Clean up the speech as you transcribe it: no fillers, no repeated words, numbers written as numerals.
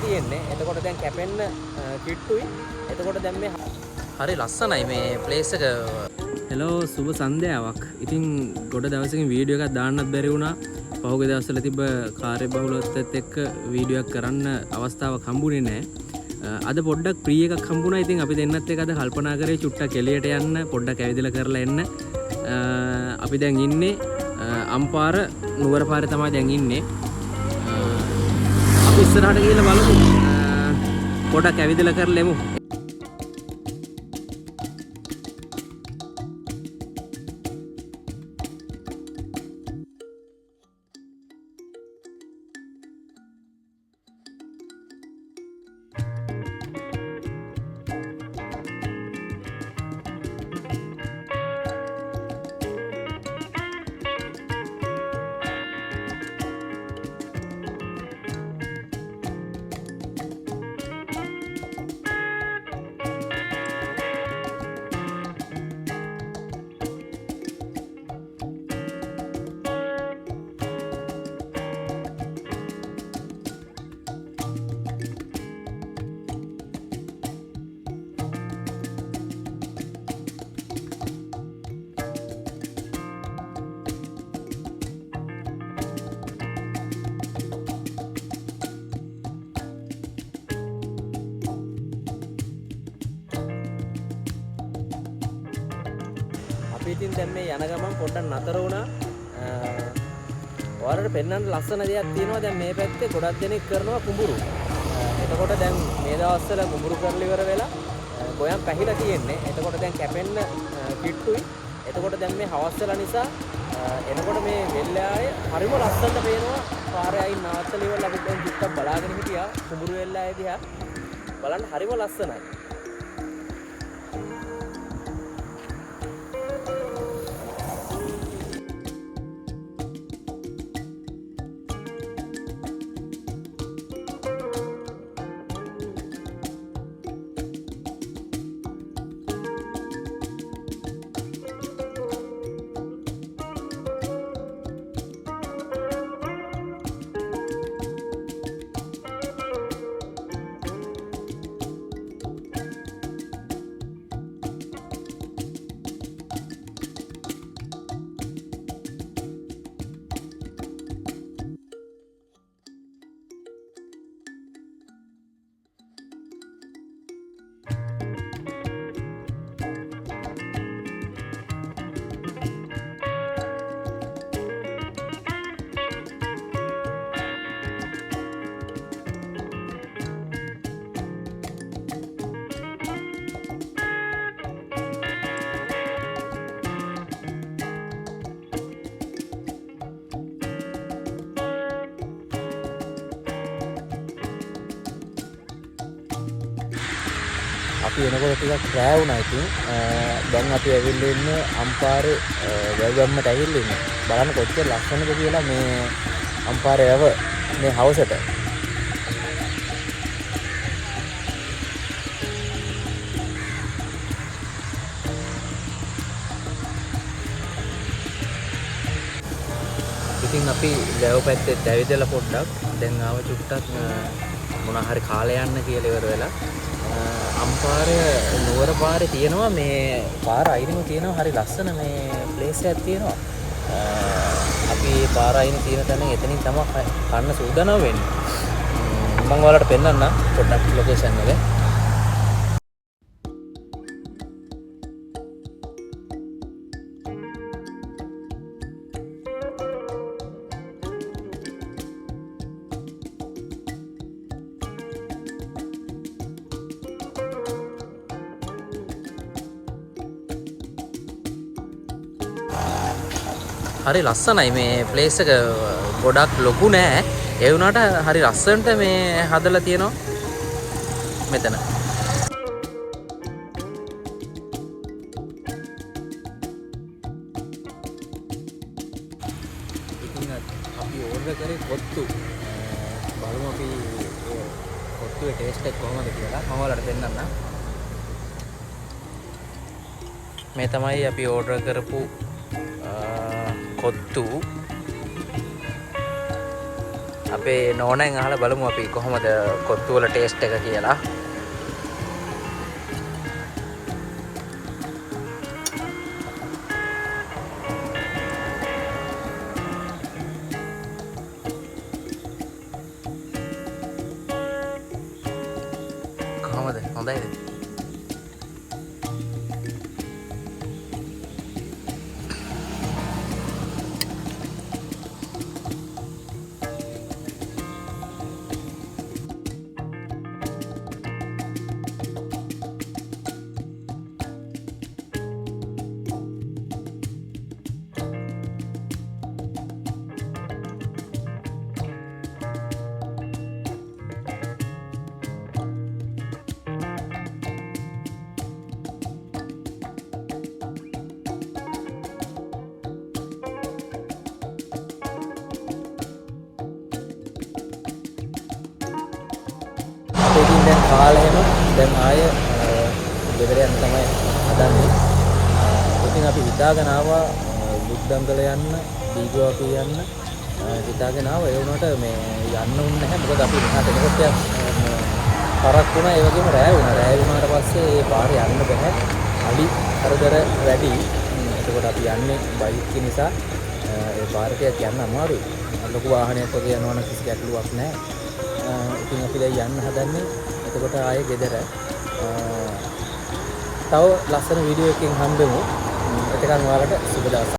තියෙන්නේ. එතකොට දැන් කැපෙන්න කිට්ටුයි. එතකොට දැන් මේ හරි ලස්සනයි මේ ප්ලේස් එක. හෙලෝ සුබ සන්ධ්‍යාවක්. ඉතින් ගොඩ දවසකින් වීඩියෝ එකක් දාන්නත් බැරි වුණා. පහුගිය දවස්වල තිබ්බ කාර්යබහුලත්වයත් එක්ක වීඩියෝ එකක් කරන්න අවස්ථාවක් හම්බුනේ නැහැ. අද පොඩ්ඩක් ප්‍රී එකක් හම්බුණා. ඉතින් අපි දෙන්නත් එක්ක අද කල්පනා කරේ චුට්ටක් එළියට යන්න, පොඩ්ඩක් ඇවිදලා කරලා එන්න. අපි දැන් ඉන්නේ අම්පාර නුවර පාරේ තමයි දැන් ඉන්නේ. අපි ඉස්සරහට ගිහලා බලමු. පොඩ්ඩක් ඇවිදලා කරලා එමු. ඉතින් දැන් මේ යන ගමන් පොඩ්ඩක් නතර වුණා. ඔයාලට පෙන්වන්න ලස්සන දෙයක් තියෙනවා. දැන් මේ පැත්තේ ගොඩක් දෙනෙක් කරනවා කුඹුරු. එතකොට දැන් මේ දවස්වල කුඹුරු කරලා ඉවර වෙලා ගොයම් පැහිලා තියෙන්නේ. එතකොට දැන් කැපෙන්න කිට්ටුයි. එතකොට දැන් මේ හවස් වෙලා නිසා එනකොට මේ වෙල්ලාවේ හරිම ලස්සනට පේනවා. පාරේ අයින් නවත්තලා ඉවරලා අපි දැන් චුට්ටක් බලාගෙන හිටියා කුඹුරු වෙල්ලාවේ දිහා. බලන්න හරිම ලස්සනයි. අපි එනකොට ටිකක් රෑ වුණා. ඉතින් දැන් අපි ඇවිල්ලා ඉන්නේ අම්පාරේ වැව්ගම්මට ඇවිල්ලා ඉන්නේ. බලන්න කොච්චර ලස්සනද කියලා මේ අම්පාරේ වැව මේ හවසට. ඉතින් අපි වැව පැත්තේ ඇවිදලා පොඩ්ඩක් දැන් ආව චුට්ටක් මොනවා හරි කාලේ යන්න කියලා ඉවර වෙලා අම්පාර නුවර පාරේ තියෙනවා මේ පාර අයිනෙම තියෙනවා හරි ලස්සන මේ ප්ලේස් එකක් තියෙනවා. අපි පාර අයිනේ තියෙන තැන එතනින් තමයි කන්න සූදානම් වෙන්නේ. මම ඔයාලට පෙන්නන්නම් පොඩ්ඩක් ලොකේෂන් එක. හරි ලස්සනයි මේ ප්ලේස් එක. ගොඩක් ලොකු නෑ. ඒ වුණාට හරි ලස්සනට මේ හදලා තියෙනවා මෙතන. ඉතින් අපි ඕර්ඩර් කරේ කොත්තු. බලමු අපි කොත්තුවේ ටේස්ට් එක කොහොමද කියලා. මම ඔයාලට දෙන්නම්. මේ තමයි අපි ඕර්ඩර් කරපු කොත්තු. අපේ නෝනෙන් අහලා බලමු අපි කොහොමද කොත්තු වල ටේස්ට් එක කියලා. කොහොමද? හොඳයිද? ඉතින් දැන් කාලෙම දැන් ආය ගෙදර යන්න තමයි හදන්නේ. ඉතින් අපි හිතාගෙන ආවා බුද්ධංගල යන්න, දීඝවාපී යන්න හිතාගෙන ආවා. ඒ වුණාට මේ යන්න උන්නේ නැහැ. මොකද අපි මෙහාට එනකොට පරක් වුණා. ඒ වගේම රෑ වුණා. රෑ වුණාට පස්සේ ඒ පාරේ යන්න බෑ. අලි කරදර වැඩි. එතකොට අපි යන්නේ බයික් නිසා ඒ පාරට යන්න අමාරුයි. ලොකු වාහනයක් වගේ යනවා නම් කිසි ගැටලුවක් නැහැ. ඉතින් අපි දැන් යන්න හදන්නේ. එතකොට ආයේ ගෙදර තව ලස්සන වීඩියෝ එකකින් හම්බෙමු. එතකන් ඔයාලට සුබ දවසක්.